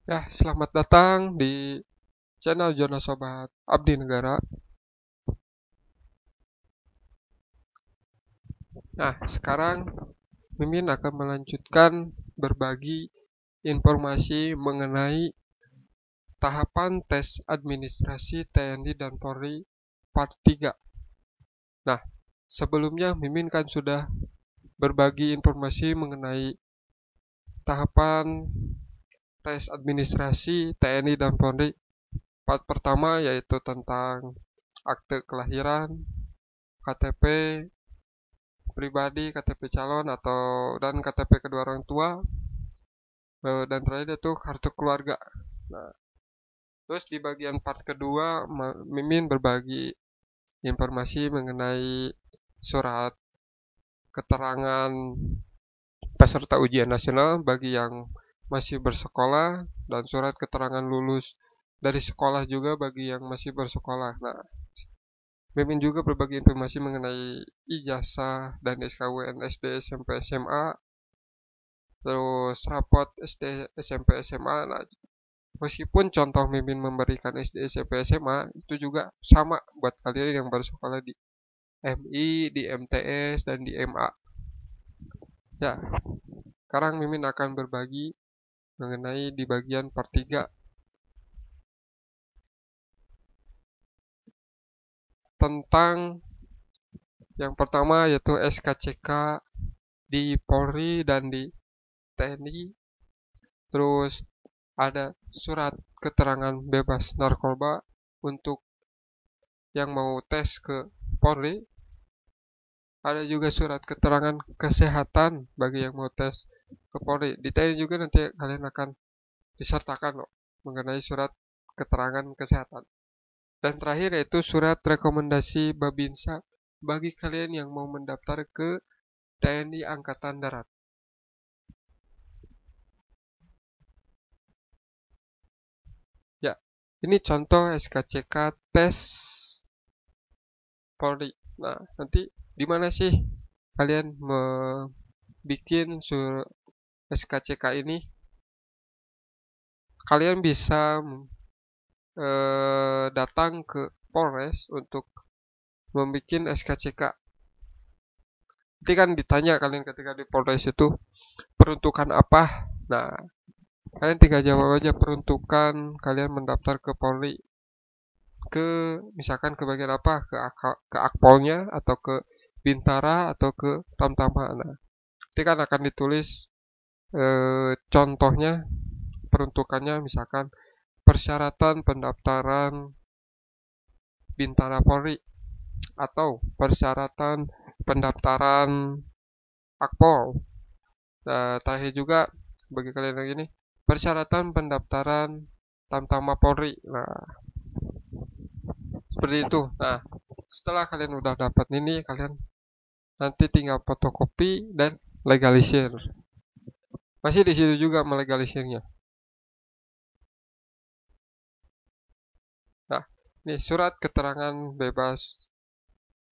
Ya, selamat datang di channel Jona Sobat Abdi Negara. Nah, sekarang Mimin akan melanjutkan berbagi informasi mengenai tahapan tes administrasi TNI dan Polri part 3. Nah, sebelumnya Mimin kan sudah berbagi informasi mengenai tahapan tes administrasi TNI dan Polri part pertama, yaitu tentang akte kelahiran, KTP pribadi, KTP calon atau dan KTP kedua orang tua, dan terakhir itu kartu keluarga. Nah, terus di bagian part kedua Mimin berbagi informasi mengenai surat keterangan peserta ujian nasional bagi yang masih bersekolah dan surat keterangan lulus dari sekolah juga bagi yang masih bersekolah. Nah, Mimin juga berbagi informasi mengenai ijazah dan SKWN SD, SMP, SMA, terus rapot SD, SMP, SMA. Nah, meskipun contoh Mimin memberikan SD, SMP, SMA, itu juga sama buat kalian yang baru sekolah di MI, di MTS, dan di MA. Ya, sekarang Mimin akan berbagi mengenai di bagian part 3 tentang yang pertama yaitu SKCK di Polri dan di TNI. Terus ada surat keterangan bebas narkoba untuk yang mau tes ke Polri. Ada juga surat keterangan kesehatan bagi yang mau tes ke Polri. Di TNI juga nanti kalian akan disertakan loh mengenai surat keterangan kesehatan. Dan terakhir yaitu surat rekomendasi Babinsa bagi kalian yang mau mendaftar ke TNI Angkatan Darat. Ya, ini contoh SKCK tes Polri. Nah, nanti di mana sih kalian bikin SKCK ini? Kalian bisa datang ke Polres untuk membuat SKCK. Nanti kan ditanya kalian ketika di Polres itu peruntukan apa? Nah, kalian tinggal jawab aja peruntukan kalian mendaftar ke Polri. Ke misalkan ke bagian apa? Ke Akpolnya atau ke Bintara atau ke Tamtama. Nah, nanti kan akan ditulis contohnya peruntukannya misalkan persyaratan pendaftaran Bintara Polri atau persyaratan pendaftaran Akpol. Nah, terakhir juga bagi kalian yang ini persyaratan pendaftaran Tamtama Polri. Nah, seperti itu. Nah, setelah kalian udah dapat ini, kalian nanti tinggal fotokopi dan legalisir. Masih di situ juga melegalisirnya. Nah, ini surat keterangan bebas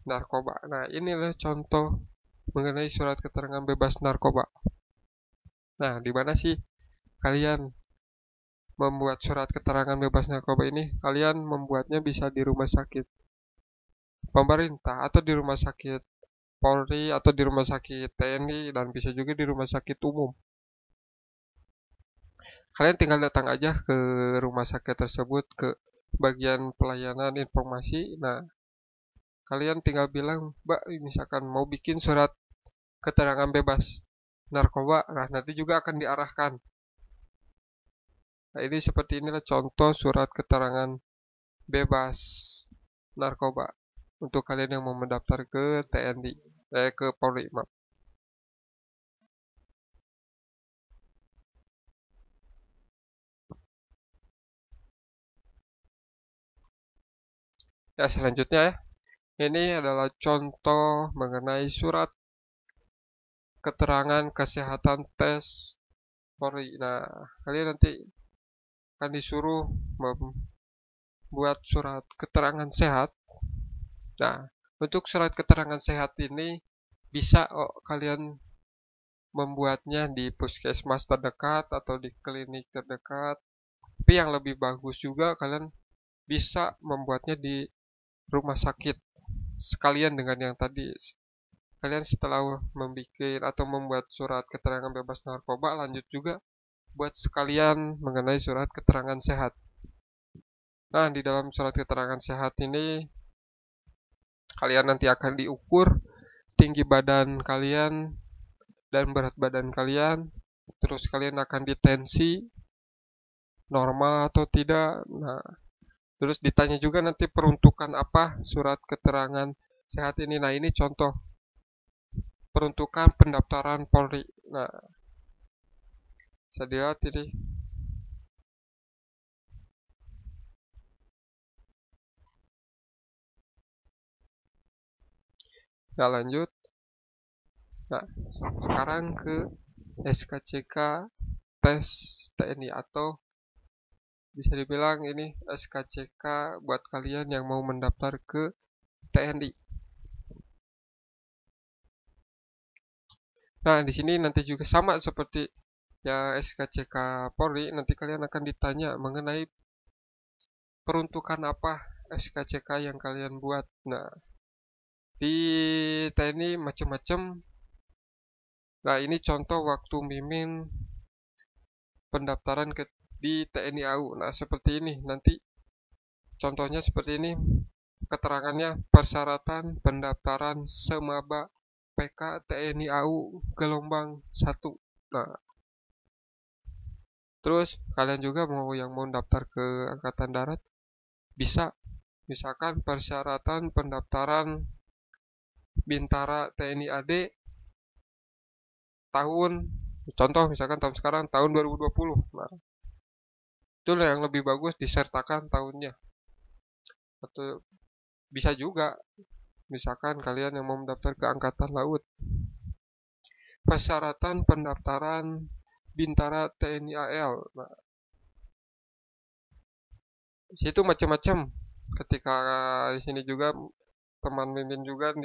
narkoba. Nah, ini adalah contoh mengenai surat keterangan bebas narkoba. Nah, di mana sih kalian membuat surat keterangan bebas narkoba ini? Kalian membuatnya bisa di rumah sakit pemerintah atau di rumah sakit Polri atau di rumah sakit TNI dan bisa juga di rumah sakit umum. Kalian tinggal datang aja ke rumah sakit tersebut ke bagian pelayanan informasi. Nah, kalian tinggal bilang, Mbak, misalkan mau bikin surat keterangan bebas narkoba. Nah, nanti juga akan diarahkan. Nah, ini seperti inilah contoh surat keterangan bebas narkoba untuk kalian yang mau mendaftar ke TNI, ke Polri, maaf. Ya, selanjutnya ya. Ini adalah contoh mengenai surat keterangan kesehatan tes Polri. Nah, kalian nanti akan disuruh membuat surat keterangan sehat. Nah, untuk surat keterangan sehat ini bisa kalian membuatnya di puskesmas terdekat atau di klinik terdekat Tapi yang lebih bagus juga kalian bisa membuatnya di rumah sakit sekalian dengan yang tadi. Kalian setelah membuat atau membuat surat keterangan bebas narkoba, lanjut juga buat sekalian mengenai surat keterangan sehat. Nah, di dalam surat keterangan sehat ini kalian nanti akan diukur tinggi badan kalian dan berat badan kalian. Terus kalian akan ditensi normal atau tidak. Nah, terus ditanya juga nanti peruntukan apa surat keterangan sehat ini. Nah, ini contoh peruntukan pendaftaran Polri. Nah, bisa dilihat ini. Nah, lanjut. Nah, sekarang ke SKCK tes TNI atau bisa dibilang ini SKCK buat kalian yang mau mendaftar ke TNI. Nah, di sini nanti juga sama seperti ya SKCK Polri, nanti kalian akan ditanya mengenai peruntukan apa SKCK yang kalian buat. Nah, di TNI macam-macam. Nah, ini contoh waktu Mimin pendaftaran di TNI AU. Nah, seperti ini. Nanti contohnya seperti ini. Keterangannya persyaratan pendaftaran semaba PK TNI AU gelombang 1. Nah, terus kalian juga yang mau daftar ke Angkatan Darat bisa. Misalkan persyaratan pendaftaran Bintara TNI AD tahun, contoh misalkan tahun sekarang tahun 2020. Nah, itulah yang lebih bagus disertakan tahunnya. Atau bisa juga misalkan kalian yang mau mendaftar ke Angkatan Laut, persyaratan pendaftaran Bintara TNI AL. Nah, situ macam-macam. Ketika di sini juga teman Mimin juga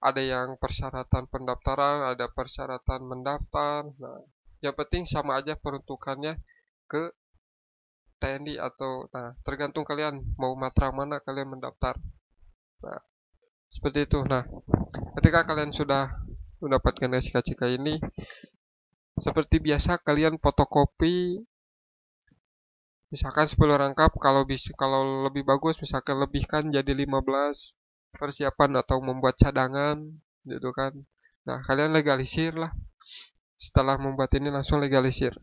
ada yang persyaratan pendaftaran, ada persyaratan mendaftar. Nah, yang penting sama aja peruntukannya ke TNI atau tergantung kalian mau matra mana kalian mendaftar. Nah, seperti itu. Nah, ketika kalian sudah mendapatkan SKCK ini, seperti biasa kalian fotokopi misalkan 10 rangkap, kalau lebih bagus misalkan lebihkan jadi 15, persiapan atau membuat cadangan gitu kan. Nah, kalian legalisir lah. Setelah membuat ini langsung legalisir.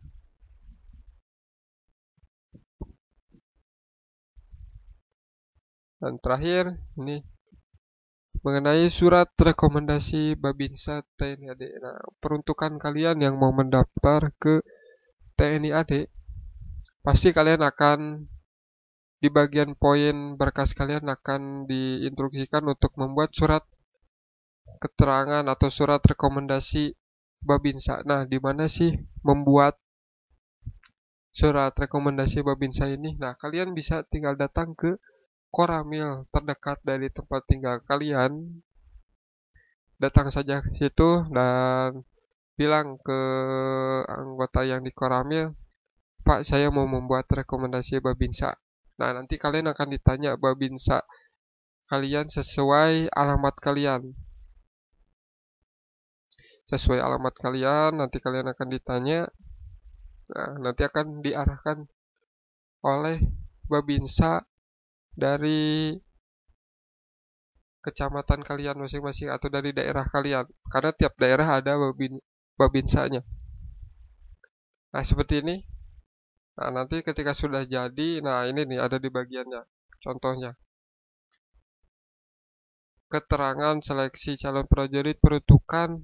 Dan terakhir ini mengenai surat rekomendasi Babinsa TNI AD. Nah, peruntukan kalian yang mau mendaftar ke TNI AD, pasti kalian akan di bagian poin berkas kalian akan diinstruksikan untuk membuat surat keterangan atau surat rekomendasi Babinsa. Nah, di mana sih membuat surat rekomendasi Babinsa ini? Nah, kalian bisa tinggal datang ke Koramil terdekat dari tempat tinggal kalian. Datang saja ke situ dan bilang ke anggota yang di Koramil, Pak, saya mau membuat rekomendasi Babinsa. Nah, nanti kalian akan ditanya Babinsa kalian sesuai alamat kalian. Sesuai alamat kalian, nanti kalian akan ditanya. Nah, nanti akan diarahkan oleh Babinsa dari kecamatan kalian masing-masing atau dari daerah kalian. Karena tiap daerah ada Babinsanya. Nah, seperti ini. Nah, nanti ketika sudah jadi, nah ini nih ada di bagiannya. Contohnya. Keterangan seleksi calon prajurit peruntukan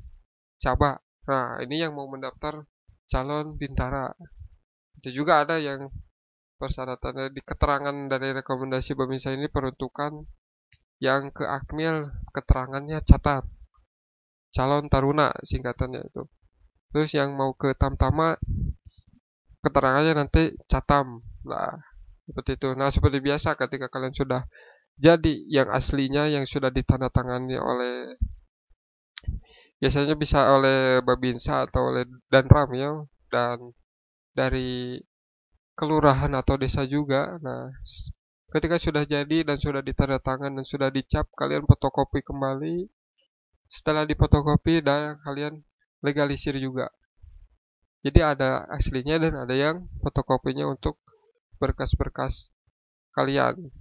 Caba. Nah, ini yang mau mendaftar calon Bintara. Itu juga ada yang persyaratannya di keterangan dari rekomendasi Babinsa ini peruntukan yang ke Akmil, keterangannya catat. Calon Taruna singkatannya itu. Terus yang mau ke Tamtama, keterangannya nanti Catam. Nah, seperti itu. Nah, seperti biasa ketika kalian sudah jadi yang aslinya yang sudah ditandatangani oleh, biasanya bisa oleh Babinsa atau oleh Danram ya, dan dari kelurahan atau desa juga. Nah, ketika sudah jadi dan sudah ditandatangan dan sudah dicap, kalian fotokopi kembali. Setelah difotokopi dan kalian legalisir juga. Jadi ada aslinya dan ada yang fotokopinya untuk berkas-berkas kalian.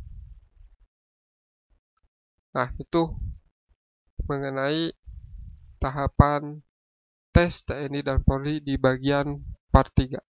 Nah, itu mengenai tahapan tes TNI dan Polri di bagian part 3.